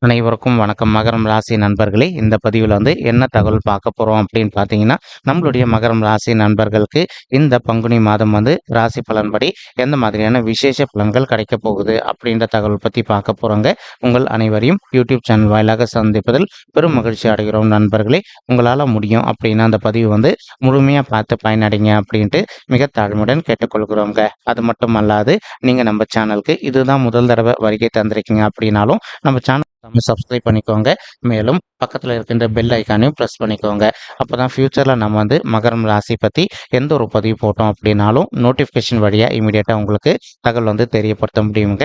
அனைவருக்கும் வணக்கம். மகரம் ராசி நண்பர்களே, இந்த பதிவில் என்ன தகவல் பார்க்க போகிறோம் அப்படின்னு பார்த்தீங்கன்னா, நம்மளுடைய மகரம் ராசி நண்பர்களுக்கு இந்த பங்குனி மாதம் ராசி பலன்படி எந்த மாதிரியான விசேஷ பலன்கள் கிடைக்க போகுது அப்படின்ற தகவல் பற்றி பார்க்க போகிறோங்க. உங்கள் அனைவரையும் யூடியூப் சேனல் வாயிலாக சந்திப்பதில் பெரும் மகிழ்ச்சி அடைகிறோம் நண்பர்களே. உங்களால் முடியும் அப்படின்னா அந்த பதிவு முழுமையாக பார்த்து பயனடைங்க அப்படின்ட்டு மிக தாழ்மையுடன் கேட்டுக்கொள்கிறோங்க. அது மட்டும் அல்லாது நீங்கள் நம்ம சேனலுக்கு இதுதான் முதல் தடவை வருகை தந்திருக்கீங்க அப்படின்னாலும் நம்ம சேனல் சப்ஸ்கிரைப் பண்ணிக்கோங்க. மேலும் பக்கத்தில் இருக்கின்ற பெல் ஐக்கானையும் ப்ரெஸ் பண்ணிக்கோங்க. அப்போ தான் ஃப்யூச்சரில் நம்ம மகரம் ராசி பற்றி எந்த ஒரு பதிவு போட்டோம் அப்படின்னாலும் நோட்டிஃபிகேஷன் வழியாக இமீடியட்டாக உங்களுக்கு தகவல் தெரியப்படுத்த முடியுங்க.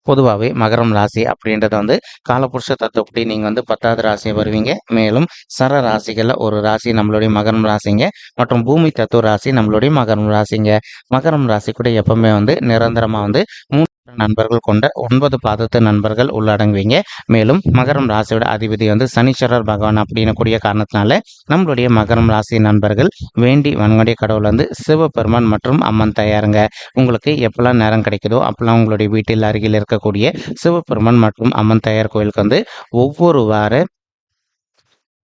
பொதுவாகவே மகரம் ராசி அப்படின்றது காலபுருஷ தத்துவப்படி நீங்கள் 10வது ராசியை வருவீங்க. மேலும் சர ராசிகளில் ஒரு ராசி நம்மளுடைய மகரம் ராசிங்க மற்றும் பூமி தத்துவ ராசி நம்மளுடைய மகரம் ராசிங்க. மகரம் ராசி கூட எப்பவுமே நிரந்தரமாக 3 நண்பர்கள் கொண்ட 9 பாதத்து நண்பர்கள் உள்ளடங்குவீங்க. மேலும் மகரம் ராசியோட அதிபதி சனீஸ்வரர் பகவான் அப்படின்னு கூடிய காரணத்தினால நம்மளுடைய மகரம் ராசி நண்பர்கள் வேண்டி வணங்கிய கடவுள் சிவபெருமான் மற்றும் அம்மன் தயாருங்க. உங்களுக்கு எப்பெல்லாம் நேரம் கிடைக்குதோ அப்பெல்லாம் உங்களுடைய வீட்டில் அருகில் இருக்கக்கூடிய சிவபெருமான் மற்றும் அம்மன் தயார் கோயிலுக்கு ஒவ்வொரு வார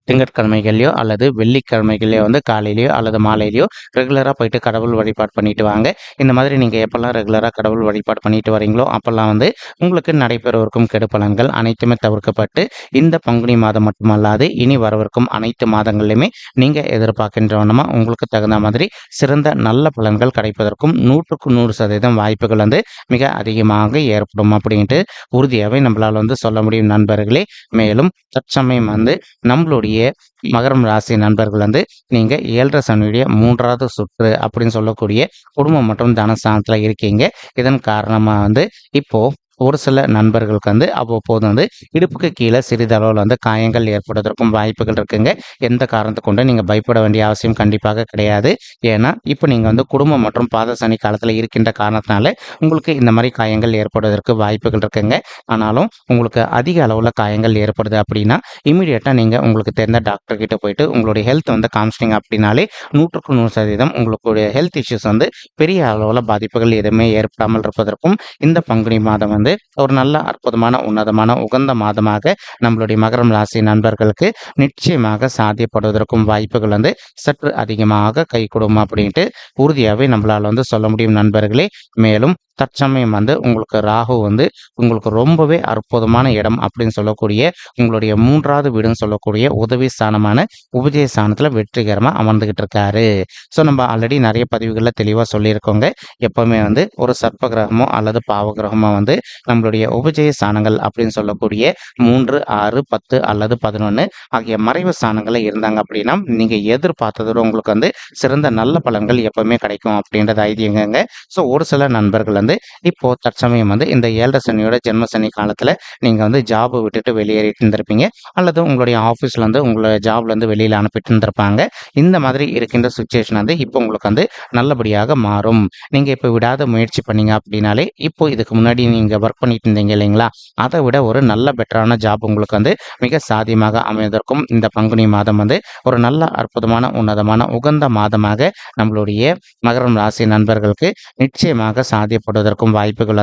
திங்கட்கிழமைகளையோ அல்லது வெள்ளிக்கிழமைகளையோ காலையிலையோ அல்லது மாலையிலையோ ரெகுலராக போயிட்டு கடவுள் வழிபாடு பண்ணிட்டு வாங்க. இந்த மாதிரி நீங்கள் எப்பெல்லாம் ரெகுலராக கடவுள் வழிபாடு பண்ணிட்டு வரீங்களோ அப்போல்லாம் உங்களுக்கு நடைபெறவிருக்கும் கெடு பலன்கள் அனைத்துமே தவிர்க்கப்பட்டு இந்த பங்குனி மாதம் மட்டுமல்லாது இனி வரவிருக்கும் அனைத்து மாதங்களிலுமே நீங்கள் எதிர்பார்க்கின்றவனமாக உங்களுக்கு தகுந்த மாதிரி சிறந்த நல்ல பலன்கள் கிடைப்பதற்கும் 100க்கு 100% வாய்ப்புகள் மிக அதிகமாக ஏற்படும் அப்படின்ட்டு உறுதியாகவே நம்மளால் சொல்ல முடியும் நண்பர்களே. மேலும் தற்சமயம் நம்மளுடைய மகரம் ராசி நண்பர்கள் நீங்க 7.5 சனியுடைய 3வது சுற்று அப்படின்னு சொல்லக்கூடிய குடும்பம் மற்றும் தனஸ்தானத்துல இருக்கீங்க. இதன் காரணமா இப்போ ஒரு சில நண்பர்களுக்கு அவ்வப்போது இடுப்புக்கு கீழே சிறிதளவில் காயங்கள் ஏற்படுவதற்கும் வாய்ப்புகள் இருக்குங்க. எந்த காரணத்தை கொண்டு நீங்கள் பயப்பட வேண்டிய அவசியம் கண்டிப்பாக கிடையாது. ஏன்னா இப்போ நீங்கள் குடும்பம் மற்றும் பாத சனி காலத்தில் இருக்கின்ற காரணத்தினால உங்களுக்கு இந்த மாதிரி காயங்கள் ஏற்படுவதற்கு வாய்ப்புகள் இருக்குங்க. ஆனாலும் உங்களுக்கு அதிக அளவில் காயங்கள் ஏற்படுது அப்படின்னா இமீடியட்டாக நீங்கள் உங்களுக்கு தெரிந்த டாக்டர் கிட்ட போயிட்டு உங்களுடைய ஹெல்த் காமிச்சிட்டிங்க அப்படின்னாலே 100க்கு 100% உங்களுடைய ஹெல்த் இஷ்யூஸ் பெரிய அளவில் பாதிப்புகள் எதுவுமே ஏற்படாமல் இருப்பதற்கும் இந்த பங்குனி மாதம் ஒரு நல்ல அற்புதமான உன்னதமான உகந்த மாதமாக நம்மளுடைய மகரம் ராசி நண்பர்களுக்கு நிச்சயமாக சாத்தியப்படுவதற்கும் வாய்ப்புகள் சற்று அதிகமாக கை கொடுக்கும் அப்படின்ட்டு உறுதியாகவே நம்மளால் சொல்ல முடியும் நண்பர்களே. மேலும் தற்சமயம் உங்களுக்கு ராகு உங்களுக்கு ரொம்பவே அற்புதமான இடம் அப்படின்னு சொல்லக்கூடிய உங்களுடைய 3வது வீடுன்னு சொல்லக்கூடிய உதவி ஸ்தானமான உபஜய ஸ்தானத்தில் வெற்றிகரமாக அமர்ந்துகிட்டு இருக்காரு. ஸோ நம்ம ஆல்ரெடி நிறைய பதிவுகளில் தெளிவாக சொல்லியிருக்கோங்க. எப்பவுமே ஒரு சர்ப்ப கிரகமோ அல்லது பாவ கிரகமோ நம்மளுடைய உபஜய ஸ்தானங்கள் அப்படின்னு சொல்லக்கூடிய 3, 6, 10 அல்லது 11 ஆகிய மறைவு ஸ்தானங்களில் இருந்தாங்க அப்படின்னா நீங்கள் எதிர்பார்த்ததோட உங்களுக்கு சிறந்த நல்ல பலன்கள் எப்பவுமே கிடைக்கும் அப்படின்றது ஐதீகங்க. ஸோ ஒரு சில நண்பர்கள் இப்போ தற்சமயம் இந்த 7.5 சனியோட ஜென்ம சனி காலத்தில் நீங்கள் ஜாபை விட்டுட்டு வெளியேறிட்டு இருந்திருப்பீங்க அல்லது உங்களுடைய ஆஃபீஸில் உங்களை ஜாப்லேருந்து வெளியில் அனுப்பிட்டு இருந்திருப்பாங்க. இந்த மாதிரி இருக்கின்ற சுச்சுவேஷன் இப்போ உங்களுக்கு நல்லபடியாக மாறும். நீங்கள் இப்போ விடாத முயற்சி பண்ணீங்க அப்படின்னாலே இப்போ இதுக்கு முன்னாடி நீங்கள் ஒர்க் பண்ணிட்டு இருந்தீங்க இல்லைங்களா, அதை விட ஒரு நல்ல பெட்டரான ஜாப் உங்களுக்கு மிக சாத்தியமாக அமைவதற்கும் இந்த பங்குனி மாதம் ஒரு நல்ல அற்புதமான உன்னதமான உகந்த மாதமாக நம்மளுடைய மகரம் ராசி நண்பர்களுக்கு நிச்சயமாக சாத்தியப்படுவதற்கும் வாய்ப்புகள்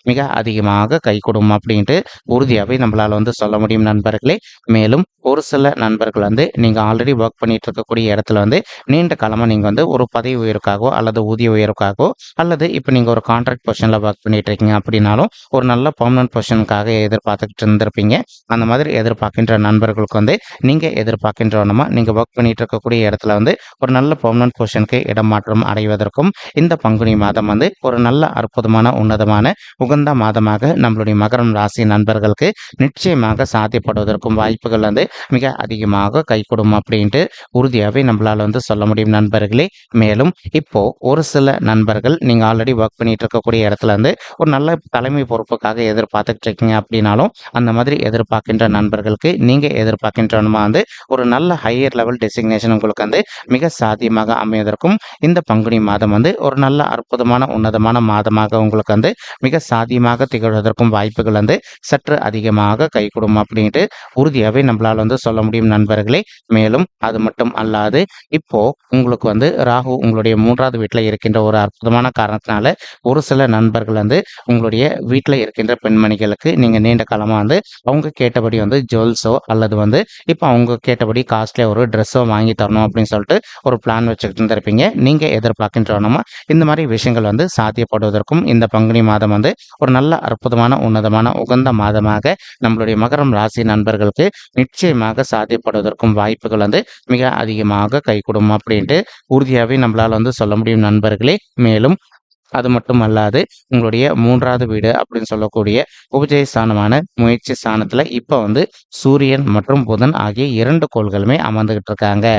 மிக அதிகமாக கை கொடுக்கும் அப்படின்ட்டு உறுதியாகவே நம்மளால் சொல்ல முடியும் நண்பர்களே. மேலும் ஒரு சில நண்பர்கள் நீங்கள் ஆல்ரெடி ஒர்க் பண்ணிட்டு இருக்கக்கூடிய இடத்துல நீண்ட காலமாக நீங்கள் ஒரு பதவி உயர்வுக்காகவோ அல்லது ஊதிய உயர்வுக்காகவோ அல்லது இப்போ நீங்கள் ஒரு கான்ட்ராக்ட் பொசிஷனில் ஒர்க் பண்ணிட்டு இருக்கீங்க அப்படின்னாலும் ஒரு நல்ல பர்மனன்ட் பொசிஷனுக்காக எதிர்பார்த்துக்கிட்டு இருந்திருப்பீங்க. அந்த மாதிரி எதிர்பார்க்கின்ற நண்பர்களுக்கு நீங்கள் எதிர்பார்க்கின்றவனமா நீங்கள் ஒர்க் பண்ணிட்டு இருக்கக்கூடிய இடத்துல ஒரு நல்ல பர்மனன்ட் பொசிஷனுக்கு இடமாற்றம் அடைவதற்கும் இந்த பங்குனி மாதம் ஒரு நல்ல அற்புதமான உன்னதமான உகந்த மாதமாக நம்மளுடைய மகரம் ராசி நண்பர்களுக்கு நிச்சயமாக சாத்தியப்படுவதற்கும் வாய்ப்புகள் மிக அதிகமாக கை கொடுக்கும் அப்படின்ட்டு உறுதியாகவே நம்மளால் சொல்ல முடியும் நண்பர்களே. மேலும் இப்போ ஒரு சில நண்பர்கள் நீங்கள் ஆல்ரெடி ஒர்க் பண்ணிட்டு இருக்கக்கூடிய இடத்துல ஒரு நல்ல தலைமை பொறுப்புக்காக எதிர்பார்த்துட்டு இருக்கீங்க அப்படின்னாலும் அந்த மாதிரி எதிர்பார்க்கின்ற நண்பர்களுக்கு நீங்கள் எதிர்பார்க்கின்றமா ஒரு நல்ல ஹையர் லெவல் டெசிக்னேஷன் உங்களுக்கு மிக சாத்தியமாக அமைவதற்கும் இந்த பங்குனி மாதம் ஒரு நல்ல அற்புதமான உன்னதமான மாதமாக மாதமாக உங்களுக்கு வந்து மிக சாத்தியமாக திகழ்வதற்கும் வாய்ப்புகள் வந்து சற்று அதிகமாக கைகூடும் அப்படின்ட்டு உறுதியாகவே நம்மளால் வந்து சொல்ல முடியும் நண்பர்களே. மேலும் அது மட்டும் அல்லாது இப்போ உங்களுக்கு வந்து ராகு உங்களுடைய 3வது வீட்டில் இருக்கின்ற ஒரு அற்புதமான காரணத்தினால ஒரு சில நண்பர்கள் வந்து உங்களுடைய வீட்டில் இருக்கின்ற பெண்மணிகளுக்கு நீங்க நீண்ட காலமா வந்து அவங்க கேட்டபடி வந்து ஜுவல்ஸோ அல்லது வந்து இப்போ அவங்க கேட்டபடி காஸ்ட்லியா ஒரு ட்ரெஸ்ஸோ வாங்கி தரணும் அப்படின்னு சொல்லிட்டு ஒரு பிளான் வச்சுக்கிட்டு இருந்திருப்பீங்க. நீங்க எதிர்பார்க்கின்றோமா இந்த மாதிரி விஷயங்கள் வந்து சாத்தியப்படுவதற்கும் இந்த பங்குனி மாதம் வந்து ஒரு நல்ல அற்புதமான உன்னதமான உகந்த மாதமாக நம்மளுடைய மகரம் ராசி நண்பர்களுக்கு நிச்சயமாக சாத்தியப்படுவதற்கும் வாய்ப்புகள் வந்து மிக அதிகமாக கைகூடும் அப்படின்ட்டு உறுதியாகவே நம்மளால் வந்து சொல்ல முடியும் நண்பர்களே. மேலும் அது மட்டும் அல்லாது உங்களுடைய 3வது வீடு அப்படின்னு சொல்லக்கூடிய உபஜய ஸ்தானமான முயற்சி ஸ்தானத்துல இப்ப வந்து சூரியன் மற்றும் புதன் ஆகிய 2 கோள்களுமே அமர்ந்துகிட்டு இருக்காங்க.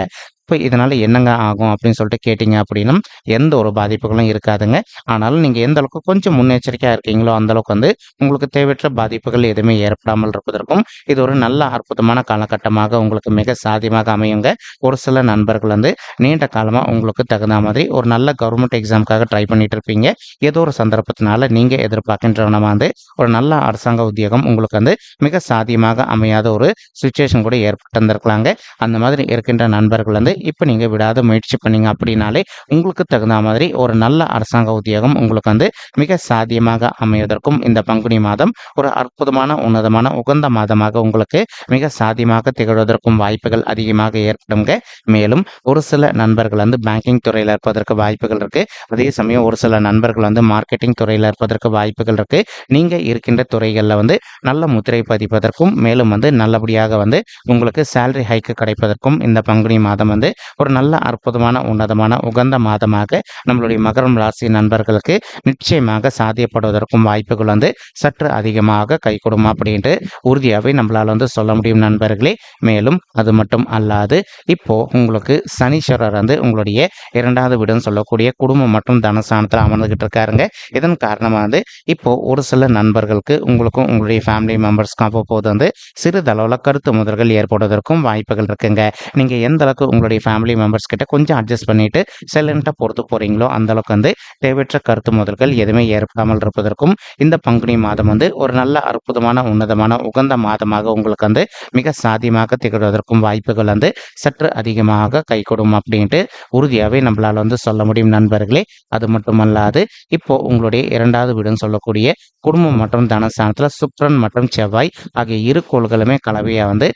இப்போ இதனால என்னங்க ஆகும் அப்படின்னு சொல்லிட்டு கேட்டிங்க அப்படின்னா எந்த ஒரு பாதிப்புகளும் இருக்காதுங்க. ஆனாலும் நீங்க எந்த அளவுக்கு கொஞ்சம் முன்னெச்சரிக்கையா இருக்கீங்களோ அந்த அளவுக்கு வந்து உங்களுக்கு தேவையற்ற பாதிப்புகள் எதுவுமே ஏற்படாமல் இருப்பதற்கும் இது ஒரு நல்ல அற்புதமான காலகட்டமாக உங்களுக்கு மிக சாத்தியமாக அமையுங்க. ஒரு சில நண்பர்கள் வந்து நீண்ட காலமா உங்களுக்கு தகுந்த மாதிரி ஒரு நல்ல கவர்மெண்ட் எக்ஸாமுக்காக ட்ரை பண்ணிட்டு இருப்பீங்க. ஏதோ ஒரு சந்தர்ப்பத்தினால நீங்க எதிர்பார்க்கின்றவனமா வந்து ஒரு நல்ல அரசாங்க உத்தியோகம் உங்களுக்கு வந்து மிக சாத்தியமாக அமையாத ஒரு சுச்சுவேஷன் கூட ஏற்பட்டு இருந்திருக்கலாங்க. அந்த மாதிரி இருக்கின்ற நண்பர்கள் வந்து இப்போ நீங்க விடாத முயற்சி பண்ணீங்க அப்படின்னாலே உங்களுக்கு தகுந்த மாதிரி ஒரு நல்ல அரசாங்க உத்தியோகம் உங்களுக்கு வந்து மிக சாத்தியமாக அமைவதற்கும் இந்த பங்குனி மாதம் ஒரு அற்புதமான உன்னதமான உகந்த மாதமாக உங்களுக்கு மிக சாத்தியமாக திகழ்வதற்கும் வாய்ப்புகள் அதிகமாக ஏற்படுங்க. மேலும் ஒரு சில நண்பர்கள் வந்து பேங்கிங் துறையில் இருப்பதற்கு வாய்ப்புகள் இருக்கு. அதே சமயம் ஒரு சில நண்பர்கள் வந்து மார்க்கெட்டிங் துறையில் இருப்பதற்கு வாய்ப்புகள் இருக்கு. நீங்க இருக்கின்ற துறைகளில் வந்து நல்ல முத்திரை பதிப்பதற்கும் மேலும் வந்து நல்லபடியாக வந்து உங்களுக்கு சேலரி ஹைக்கு கிடைப்பதற்கும் இந்த பங்குனி மாதம் வந்து ஒரு நல்ல அற்புதமான உன்னதமான உகந்த மாதமாக நம்மளுடைய மகரம் ராசி நண்பர்களுக்கு நிச்சயமாக சாத்தியப்படுவதற்கும் வாய்ப்புகள் வந்து சற்று அதிகமாக கைகூடும் அப்படின்ட்டு உறுதியாகவே நம்மளால வந்து சொல்ல முடியும் நண்பர்களே. மேலும் அது மட்டும் அல்லாது இப்போ உங்களுக்கு சனீஸ்வரர் வந்து உங்களுடைய 2வது வீடுன்னு சொல்லக்கூடிய குடும்பம் மற்றும் தனஸ்தானத்தில் அமர்ந்துகிட்டு இருக்காருங்க. இதன் காரணமாக வந்து இப்போ ஒரு சில நண்பர்களுக்கு உங்களுக்கும் உங்களுடைய ஃபேமிலி மெம்பர்ஸ்க்கும் அவ்வப்போது வந்து சிறிதளவில் கருத்து முதல்கள் ஏற்படுவதற்கும் வாய்ப்புகள் இருக்குங்க. நீங்க எந்த அளவுக்கு உங்களுடைய ஃபேமிலி மெம்பர்ஸ் கிட்ட கொஞ்சம் அட்ஜஸ்ட் பண்ணிட்டு சைலண்டா பொறுத்து போறீங்களோ அந்த அளவுக்கு வந்து தேவையற்ற கருத்து முதல்கள் எதுவுமே ஏற்படாமல் இருப்பதற்கும் இந்த பங்குனி மாதம் வந்து ஒரு நல்ல அற்புதமான உன்னதமான உகந்த மாதமாக உங்களுக்கு வந்து மிக சாத்தியமாக திகழ்வதற்கும் வாய்ப்புகள் வந்து சற்று அதிகமாக கைகூடும் அப்படின்ட்டு உறுதியாகவே நம்மளால வந்து சொல்ல முடியும் நண்பர்களே. அது மட்டுமல்லாது இப்போ உங்களுடைய 2வது வீடுன்னு சொல்லக்கூடிய குடும்பம் மற்றும் தனஸ்தானத்துல சுக்கிரன் மற்றும் செவ்வாய் ஆகிய 2 கோள்களுமே கலவையா வந்து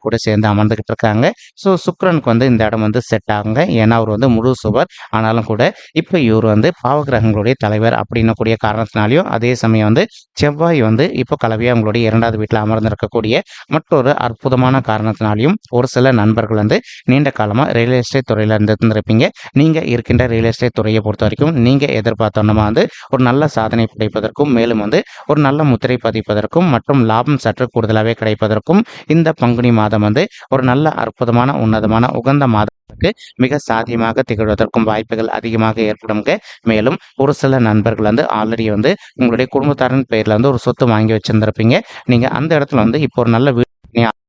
கூட சேர்ந்து அமர்ந்துகிட்டு இருக்காங்க. ஸோ சுக்கிரனுக்கு வந்து இந்த இடம் வந்து செட் ஆகுங்க. ஏன்னா அவர் வந்து முழு சுவர். ஆனாலும் கூட இப்போ இவர் வந்து பாவகிரகங்களுடைய தலைவர் அப்படின்னக்கூடிய காரணத்தினாலையும் அதே சமயம் வந்து செவ்வாய் வந்து இப்போ கலவையா உங்களுடைய 2வது வீட்டில் அமர்ந்திருக்கக்கூடிய மற்றொரு அற்புதமான காரணத்தினாலையும் ஒரு சில நண்பர்கள் வந்து நீண்ட காலமாக ரியல் எஸ்டேட் துறையில் இருந்திருப்பீங்க. நீங்க இருக்கின்ற ரியல் எஸ்டேட் துறையை பொறுத்த வரைக்கும் நீங்க எதிர்பார்த்தோன்னா வந்து ஒரு நல்ல சாதனை படைப்பதற்கும் மேலும் வந்து ஒரு நல்ல முத்திரை பதிப்பதற்கும் மற்றும் லாபம் சற்று கூடுதலாகவே கிடைப்பதற்கும் இந்த பங்குனி மாதம் வந்து ஒரு நல்ல அற்புதமான உன்னதமான உகந்த மாதத்துக்கு மிக சாத்தியமாக திகழ்வதற்கும் வாய்ப்புகள் அதிகமாக ஏற்படுங்க. மேலும் ஒரு சில நண்பர்கள் வந்து ஆல்ரெடி வந்து உங்களுடைய குடும்பத்தாரின் பெயர்ல வந்து ஒரு சொத்து வாங்கி வச்சிருந்திருப்பீங்க. நீங்க அந்த இடத்துல வந்து இப்போ ஒரு நல்ல வீடு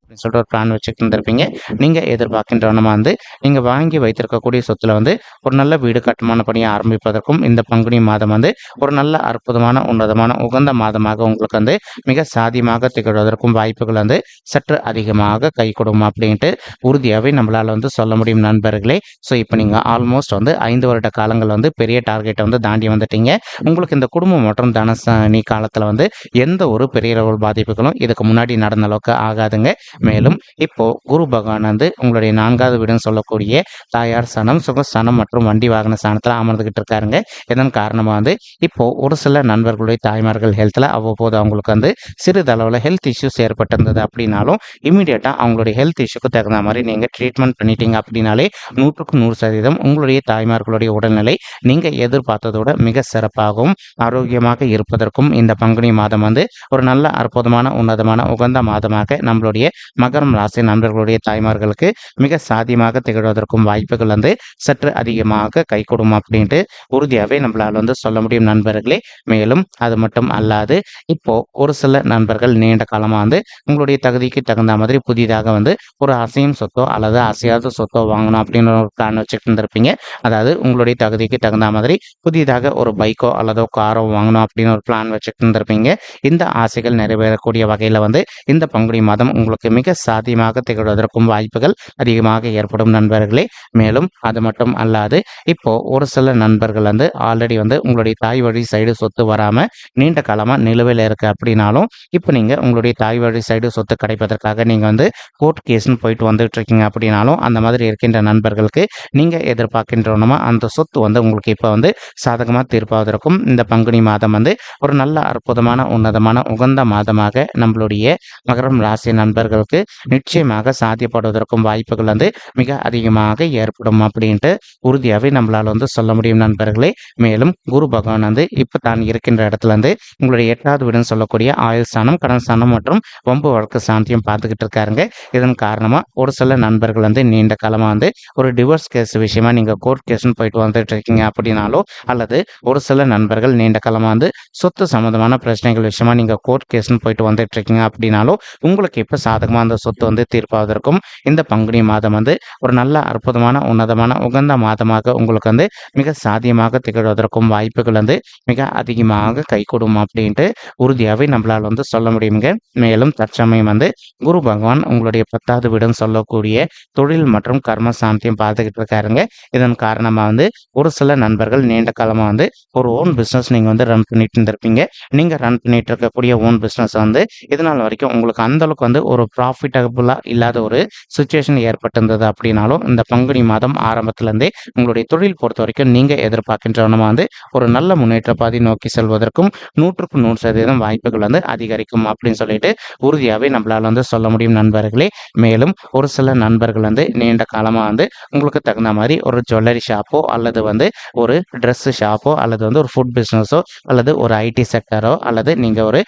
அப்படின்னு சொல்லிட்டு ஒரு பிளான் வச்சுட்டு இருந்திருப்பீங்க. நீங்க எதிர்பார்க்கின்றவனமா வந்து நீங்க வாங்கி வைத்திருக்கக்கூடிய சொத்துல வந்து ஒரு நல்ல வீடு கட்டுமான பணியை ஆரம்பிப்பதற்கும் இந்த பங்குனி மாதம் வந்து ஒரு நல்ல அற்புதமான உன்னதமான உகந்த மாதமாக உங்களுக்கு வந்து மிக சாத்தியமாக திகழ்வதற்கும் வாய்ப்புகள் வந்து சற்று அதிகமாக கைகூடும் அப்படின்ட்டு உறுதியாகவே நம்மளால வந்து சொல்ல முடியும் நண்பர்களே. ஸோ இப்போ நீங்க ஆல்மோஸ்ட் வந்து 5 வருட காலங்கள் வந்து பெரிய டார்கெட்டை வந்து தாண்டி வந்துட்டீங்க. உங்களுக்கு இந்த குடும்பம் மற்றும் தனசனி காலத்துல வந்து எந்த ஒரு பெரிய லெவல் பாதிப்புகளும் இதுக்கு முன்னாடி நடந்த அளவுக்கு ஆகாதுங்க. மேலும் இப்போ குரு பகவான் வந்து உங்களுடைய 4வது வீடுன்னு சொல்லக்கூடிய தாயார் ஸ்தானம் சுகஸ்தானம் மற்றும் வண்டி வாகன ஸ்தானத்துல அமர்ந்துகிட்டு இருக்காருங்க. இதன் காரணமா வந்து இப்போ ஒரு சில நண்பர்களுடைய தாய்மார்கள் ஹெல்த்ல அவ்வப்போது அவங்களுக்கு வந்து சிறிதளவில் ஹெல்த் இஷ்யூஸ் ஏற்பட்டிருந்தது அப்படின்னாலும் இமீடியட்டா அவங்களுடைய ஹெல்த் இஷ்யூக்கு தகுந்த மாதிரி நீங்க ட்ரீட்மெண்ட் பண்ணிட்டீங்க அப்படின்னாலே 100க்கு 100% உங்களுடைய தாய்மார்களுடைய உடல்நிலை நீங்க எதிர்பார்த்ததோட மிக சிறப்பாகவும் ஆரோக்கியமாக இருப்பதற்கும் இந்த பங்குனி மாதம் வந்து ஒரு நல்ல அற்புதமான உன்னதமான உகந்த மாதமாக நம்மளுடைய மகரம் ராசி நண்பர்களுடைய தாய்மார்களுக்கு மிக சாத்தியமாக திகழ்வதற்கும் வாய்ப்புகள் வந்து சற்று அதிகமாக கைகூடும் அப்படின்ட்டு உறுதியாகவே நம்மளால் வந்து சொல்ல முடியும் நண்பர்களே. மேலும் அது மட்டும் அல்லாது இப்போ ஒரு சில நண்பர்கள் நீண்ட காலமாக வந்து உங்களுடைய தகுதிக்கு தகுந்த மாதிரி புதிதாக வந்து ஒரு அசையும் சொத்தோ அல்லது அசையாத சொத்தோ வாங்கணும் அப்படின்னு ஒரு பிளான் வச்சுட்டு இருந்திருப்பீங்க. அதாவது உங்களுடைய தகுதிக்கு தகுந்த மாதிரி புதிதாக ஒரு பைக்கோ அல்லது காரோ வாங்கணும் அப்படின்னு ஒரு பிளான் வச்சுட்டு இருந்திருப்பீங்க. இந்த ஆசைகள் நிறைவேறக்கூடிய வகையில் வந்து இந்த பங்குனி மாதம் உங்களுக்கு மிக சாத்தியமாக திகழ்வதற்கும் வாய்ப்புகள் அதிகமாக ஏற்படும் நண்பர்களே. மேலும் அது மட்டும் அல்லாது இப்போ ஒரு சில நண்பர்கள் வந்து ஆல்ரெடி வந்து உங்களுடைய தாய் வழி சைடு சொத்து வராம நீண்ட காலமா நிலுவையில் இருக்கு அப்படின்னாலும் இப்போ நீங்க உங்களுடைய தாய் வழி சைடு சொத்து கிடைப்பதற்காக நீங்க வந்து கோர்ட் கேஸ்ன்னு போயிட்டு வந்துட்டு இருக்கீங்க அப்படின்னாலும் அந்த மாதிரி இருக்கின்ற நண்பர்களுக்கு நீங்க எதிர்பார்க்கின்றோமா அந்த சொத்து வந்து உங்களுக்கு இப்போ வந்து சாதகமாக தீர்ப்பாவதற்கும் இந்த பங்குனி மாதம் வந்து ஒரு நல்ல அற்புதமான உன்னதமான உகந்த மாதமாக நம்மளுடைய மகரம் ராசி நண்பர்களுக்கு நிச்சயமாக சாத்தியப்படுவதற்கும் வாய்ப்புகள் வந்து மிக அதிகமாக ஏற்படும் அப்படின்ட்டு உறுதியாகவே நம்மளால் வந்து சொல்ல முடியும் நண்பர்களே. மேலும் குரு பகவான் வந்து இப்போ தான் இருக்கின்ற இடத்துல இருந்து உங்களுடைய 8வது வீடுன்னு சொல்லக்கூடிய ஆயுள் ஸ்தானம், கடன் ஸ்தானம் மற்றும் வம்பு வழக்கு சாந்தியம் பார்த்துக்கிட்டு இருக்காருங்க. இதன் காரணமாக ஒரு சில நண்பர்கள் வந்து நீண்ட காலமாக வந்து ஒரு டிவோர்ஸ் கேஸ் விஷயமா நீங்கள் கோர்ட் கேஸ்ன்னு போயிட்டு வந்துட்டு இருக்கீங்க அப்படின்னாலோ அல்லது ஒரு சில நண்பர்கள் நீண்ட காலமாக வந்து சொத்து சம்மந்தமான பிரச்சனைகள் விஷயமா நீங்கள் கோர்ட் கேஸ்ன்னு போயிட்டு வந்துட்டு இருக்கீங்க அப்படின்னாலோ உங்களுக்கு இப்போ சாதகமாக அந்த சொத்து வந்து தீர்ப்பாவதற்கும் இந்த பங்குனி மாதம் வந்து ஒரு நல்ல அற்புதமான உன்னதமான உகந்த மாதமாக உங்களுக்கு வந்து மிக சாத்தியமாக திகழ்வதற்கும் வாய்ப்புகள் வந்து மிக அதிகமாக கைகூடும் அப்படின்ட்டு உறுதியாகவே நம்மளால் வந்து சொல்ல முடியுங்க. மேலும் தற்சமயம் வந்து குரு பகவான் உங்களுடைய 10வது வீடுன்னு சொல்லக்கூடிய தொழில் மற்றும் கர்ம சாந்தியம் பார்த்துக்கிட்டு இருக்காருங்க. இதன் காரணமாக வந்து ஒரு சில நண்பர்கள் நீண்ட காலமாக வந்து ஒரு ஓன் பிஸ்னஸ் நீங்கள் வந்து ரன் பண்ணிட்டு இருந்திருப்பீங்க. நீங்கள் ரன் பண்ணிட்டு இருக்கக்கூடிய ஓன் பிஸ்னஸ் வந்து இதனால் வரைக்கும் உங்களுக்கு அந்த அளவுக்கு வந்து ஒரு ப்ராஃபிட்டபுளாக இல்லாத ஒரு சுச்சுவேஷன் ஏற்பட்டிருந்தது அப்படின்னாலும் இந்த பங்குனி மாதம் ஆரம்பத்திலேருந்தே உங்களுடைய தொழில் பொறுத்த வரைக்கும் நீங்கள் எதிர்பார்க்கின்றவனமா வந்து ஒரு நல்ல முன்னேற்ற பாதை நோக்கி செல்வதற்கும் 100க்கு 100% வாய்ப்புகள் வந்து அதிகரிக்கும் அப்படின்னு சொல்லிட்டு உறுதியாகவே நம்மளால் வந்து சொல்ல முடியும் நண்பர்களே. மேலும் ஒரு சில நண்பர்கள் வந்து நீண்ட காலமாக வந்து உங்களுக்கு தகுந்த மாதிரி ஒரு ஜுவல்லரி ஷாப்போ அல்லது வந்து ஒரு ட்ரெஸ் ஷாப்போ அல்லது வந்து ஒரு ஃபுட் பிஸ்னஸோ அல்லது ஒரு ஐடி செக்டரோ அல்லது நீங்கள் ஒரு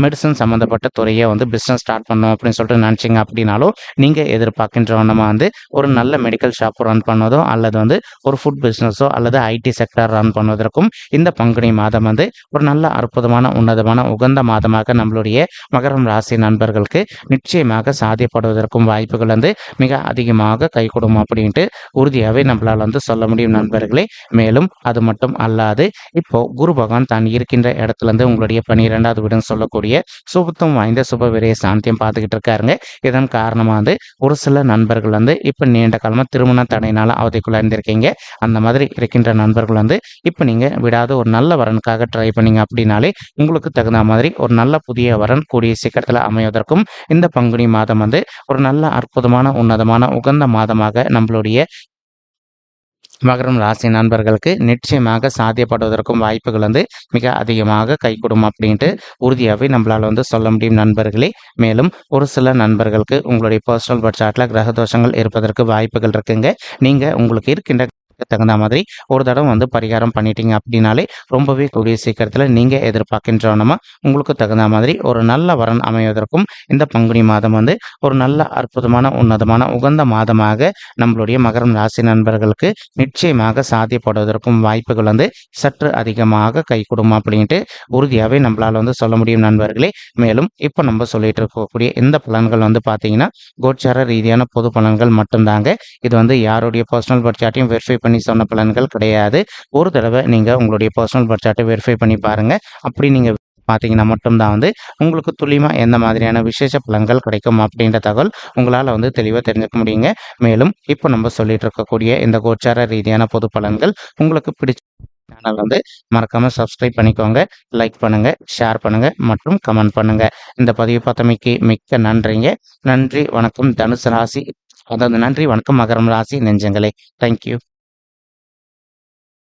மெடிசன் சம்மந்தப்பட்ட துறையை வந்து பிஸ்னஸ் ஸ்டார்ட் பண்ணணும் அப்படின்னு சொல்லிட்டு நினச்சிங்க அப்படின்னாலும் நீங்கள் எதிர்பார்க்கின்றவனமா வந்து ஒரு நல்ல மெடிக்கல் ஷாப் ரன் பண்ணதோ அல்லது வந்து ஒரு ஃபுட் பிஸ்னஸோ அல்லது ஐடி செக்டர் ரன் பண்ணுவதற்கும் இந்த பங்குனி மாதம் வந்து ஒரு நல்ல அற்புதமான உன்னதமான உகந்த மாதமாக நம்மளுடைய மகரம் ராசி நண்பர்களுக்கு நிச்சயமாக சாத்தியப்படுவதற்கும் வாய்ப்புகள் வந்து மிக அதிகமாக கைகூடும் அப்படின்ட்டு உறுதியாகவே நம்மளால் வந்து சொல்ல முடியும் நண்பர்களே. மேலும் அது மட்டும் அல்லாது இப்போ குரு பகவான் தான் இருக்கின்ற இடத்துல இருந்து உங்களுடைய 12வது வீடுன்னு சொல்லக்கூடிய சுபத்துவம் வாய்ந்த சுப விரைய சாந்தியம் பார்த்துக்கிட்டு இருக்காருங்க. இதன் காரணமாக வந்து ஒரு சில நண்பர்கள் வந்து இப்போ நீண்ட காலமாக திருமண தடையினால அவதிக்குள்ள இருந்திருக்கீங்க. அந்த மாதிரி இருக்கின்ற நண்பர்கள் வந்து இப்போ நீங்கள் விடாத ஒரு நல்ல வரனுக்காக ட்ரை பண்ணீங்க அப்படின்னாலே உங்களுக்கு தகுந்த மாதிரி ஒரு நல்ல புதிய வரன் கூடிய சீக்கிரத்தில் அமைவதற்கும் இந்த பங்குனி மாதம் வந்து ஒரு நல்ல அற்புதமான உன்னதமான உகந்த மாதமாக நம்மளுடைய மகரம் ராசி நண்பர்களுக்கு நிச்சயமாக சாத்தியப்படுவதற்கும் வாய்ப்புகள் வந்து மிக அதிகமாக கைகூடும் அப்படின்ட்டு உறுதியாகவே நம்மளால் வந்து சொல்ல முடியும் நண்பர்களே. மேலும் ஒரு சில நண்பர்களுக்கு உங்களுடைய பர்சனல் பட்ஜெட்டில் கிரக தோஷங்கள் இருப்பதற்கு வாய்ப்புகள் இருக்குங்க. நீங்கள் உங்களுக்கு இருக்கின்ற தகுந்த மாதிரி ஒரு தடவை வந்து பரிகாரம் பண்ணிட்டீங்க அப்படின்னாலே ரொம்பவே கூடிய சீக்கிரத்தில் நீங்கள் எதிர்பார்க்கின்றவனமா உங்களுக்கு தகுந்த மாதிரி ஒரு நல்ல வரன் அமைவதற்கும் இந்த பங்குனி மாதம் வந்து ஒரு நல்ல அற்புதமான உன்னதமான உகந்த மாதமாக நம்மளுடைய மகரம் ராசி நண்பர்களுக்கு நிச்சயமாக சாத்தியப்படுவதற்கும் வாய்ப்புகள் வந்து சற்று அதிகமாக கைகூடும் அப்படின்ட்டு உறுதியாகவே நம்மளால் வந்து சொல்ல முடியும் நண்பர்களே. மேலும் இப்போ நம்ம சொல்லிட்டு இருக்கக்கூடிய இந்த பலன்கள் வந்து பார்த்தீங்கன்னா கோச்சார ரீதியான பொது பலன்கள் மட்டும்தாங்க. இது வந்து யாருடைய பர்சனல் பட்ஜெட்டையும் வெரிஃபை பண்ணி சொன்ன பலன்கள் கிடையாது. ஒரு தடவை நீங்கள் உங்களுடைய பர்சனல் பட்ஜெட்டை வெரிஃபை பண்ணி பாருங்கள். அப்படி நீங்கள் பார்த்தீங்கன்னா மட்டும்தான் வந்து உங்களுக்கு துல்லியமாக எந்த மாதிரியான விசேஷ பலன்கள் கிடைக்கும் அப்படின்ற தகவல் உங்களால் வந்து தெளிவாக தெரிஞ்சுக்க முடியுங்க. மேலும் இப்போ நம்ம சொல்லிட்டு இருக்கக்கூடிய இந்த கோச்சார ரீதியான பொது பலன்கள் உங்களுக்கு பிடிச்ச சேனல் வந்து மறக்காமல் சப்ஸ்கிரைப் பண்ணிக்கோங்க, லைக் பண்ணுங்கள், ஷேர் பண்ணுங்கள் மற்றும் கமெண்ட் பண்ணுங்கள். இந்த பதிவு பார்த்தமைக்கு மிக்க நன்றிங்க. நன்றி, வணக்கம் தனுசு ராசி, அதாவது நன்றி, வணக்கம் மகரம் ராசி நெஞ்சங்களே. தேங்க்யூ.